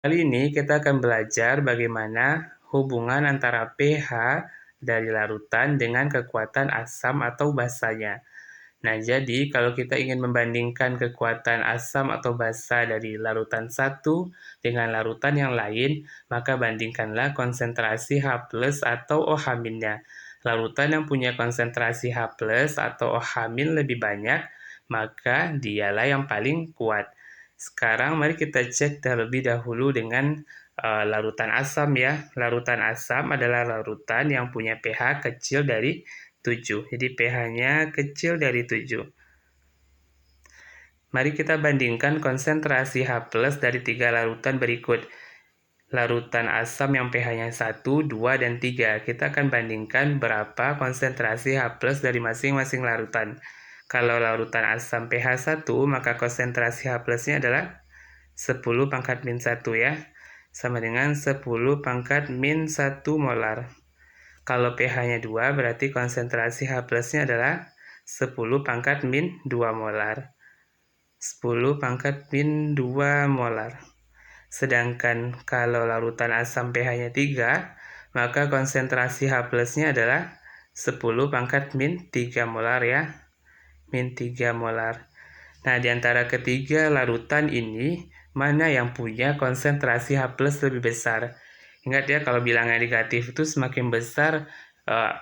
Kali ini kita akan belajar bagaimana hubungan antara pH dari larutan dengan kekuatan asam atau basanya. Nah, jadi kalau kita ingin membandingkan kekuatan asam atau basa dari larutan satu dengan larutan yang lain, maka bandingkanlah konsentrasi H+ atau OH-nya. Larutan yang punya konsentrasi H+ atau OH- lebih banyak, maka dialah yang paling kuat. Sekarang mari kita cek terlebih dahulu dengan larutan asam ya. Larutan asam adalah larutan yang punya pH kecil dari 7. Jadi pH-nya kecil dari 7. Mari kita bandingkan konsentrasi H+ dari 3 larutan berikut. Larutan asam yang pH-nya 1, 2, dan 3. Kita akan bandingkan berapa konsentrasi H+ dari masing-masing larutan. Kalau larutan asam pH 1, maka konsentrasi H+-nya adalah 10 pangkat min 1 ya, sama dengan 10 pangkat min 1 molar. Kalau pH-nya 2, berarti konsentrasi H+-nya adalah 10 pangkat min 2 molar. 10 pangkat min 2 molar. Sedangkan kalau larutan asam pH-nya 3, maka konsentrasi H+-nya adalah 10 pangkat min 3 molar ya. Min 3 molar. Nah, di antara ketiga larutan ini, mana yang punya konsentrasi H+ lebih besar? Ingat ya, kalau bilangan negatif itu semakin besar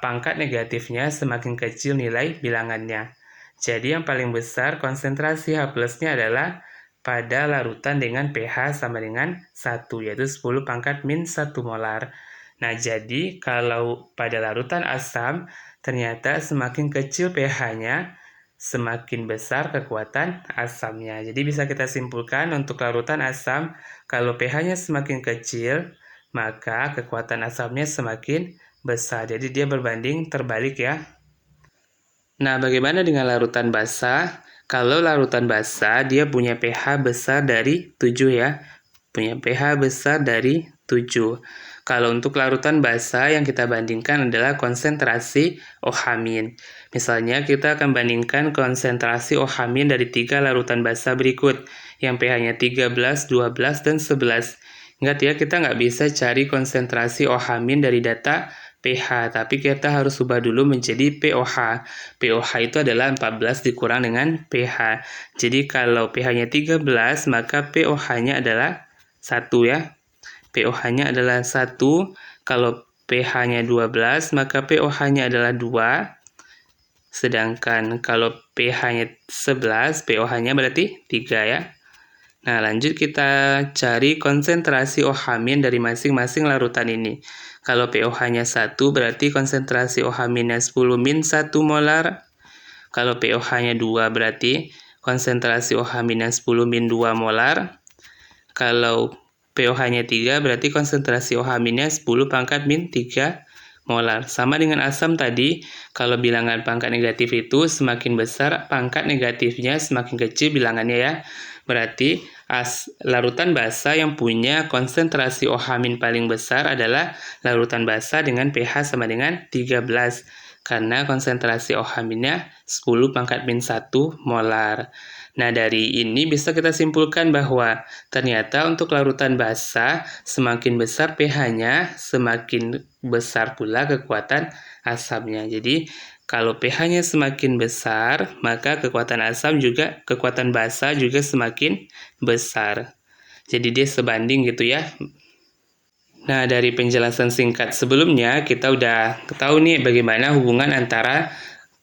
pangkat negatifnya, semakin kecil nilai bilangannya. Jadi yang paling besar konsentrasi H+-nya adalah pada larutan dengan pH sama dengan 1, yaitu 10 pangkat min 1 molar. Nah, jadi kalau pada larutan asam, ternyata semakin kecil pH-nya, semakin besar kekuatan asamnya. Jadi bisa kita simpulkan untuk larutan asam, kalau pH-nya semakin kecil, maka kekuatan asamnya semakin besar. Jadi dia berbanding terbalik ya. Nah, bagaimana dengan larutan basa? Kalau larutan basa, dia punya pH besar dari 7 ya. Punya pH besar dari 7. Kalau untuk larutan basa yang kita bandingkan adalah konsentrasi OH-. Misalnya kita akan bandingkan konsentrasi OH- dari 3 larutan basa berikut, yang pH-nya 13, 12, dan 11. Ingat ya, kita nggak bisa cari konsentrasi OH- dari data pH, tapi kita harus ubah dulu menjadi pOH. pOH itu adalah 14 dikurang dengan pH. Jadi kalau pH-nya 13, maka pOH-nya adalah 1 ya. pOH-nya adalah 1. Kalau pH-nya 12, maka pOH-nya adalah 2. Sedangkan kalau pH-nya 11, pOH-nya berarti 3 ya. Nah, lanjut kita cari konsentrasi OH- dari masing-masing larutan ini. Kalau pOH-nya 1, berarti konsentrasi OH- 10 min 1 molar. Kalau pOH-nya 2, berarti konsentrasi OH- 10 min 2 molar. Kalau pOH-nya 3, berarti konsentrasi OH- 10 pangkat min 3 molar. Sama dengan asam tadi, kalau bilangan pangkat negatif itu semakin besar pangkat negatifnya, semakin kecil bilangannya ya. Berarti larutan basa yang punya konsentrasi OH- paling besar adalah larutan basa dengan pH sama dengan 13. Karena konsentrasi OH-nya 10 pangkat min 1 molar. Nah, dari ini bisa kita simpulkan bahwa ternyata untuk larutan basa, semakin besar pH-nya, semakin besar pula kekuatan asamnya. Jadi, kalau pH-nya semakin besar, maka kekuatan basa juga semakin besar. Jadi dia sebanding gitu ya. Nah, dari penjelasan singkat sebelumnya, kita udah tahu nih bagaimana hubungan antara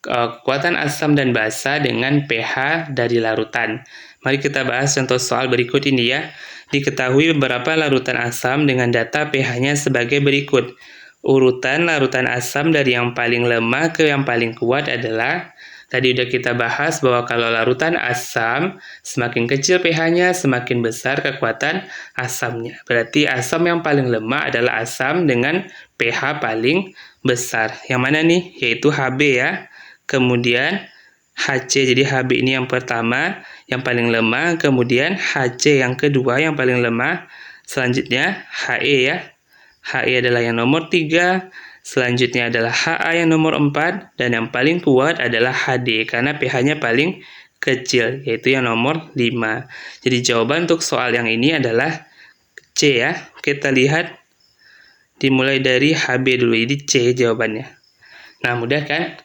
kekuatan asam dan basa dengan pH dari larutan. Mari kita bahas contoh soal berikut ini ya. Diketahui beberapa larutan asam dengan data pH-nya sebagai berikut. Urutan larutan asam dari yang paling lemah ke yang paling kuat adalah, tadi udah kita bahas bahwa kalau larutan asam, semakin kecil pH-nya, semakin besar kekuatan asamnya. Berarti asam yang paling lemah adalah asam dengan pH paling besar. Yang mana nih? Yaitu Hb ya. Kemudian Hc, jadi Hb ini yang pertama, yang paling lemah. Kemudian Hc yang kedua, yang paling lemah. Selanjutnya He ya. He adalah yang nomor 3. Selanjutnya adalah Ha yang nomor 4. Dan yang paling kuat adalah Hd, karena pH-nya paling kecil, yaitu yang nomor 5. Jadi jawaban untuk soal yang ini adalah C ya. Kita lihat dimulai dari HB dulu, jadi C jawabannya. Nah, mudah kan?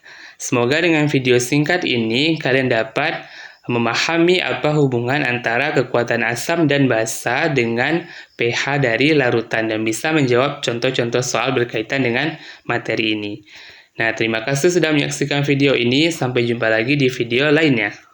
Semoga dengan video singkat ini kalian dapat memahami apa hubungan antara kekuatan asam dan basa dengan pH dari larutan dan bisa menjawab contoh-contoh soal berkaitan dengan materi ini. Nah, terima kasih sudah menyaksikan video ini. Sampai jumpa lagi di video lainnya.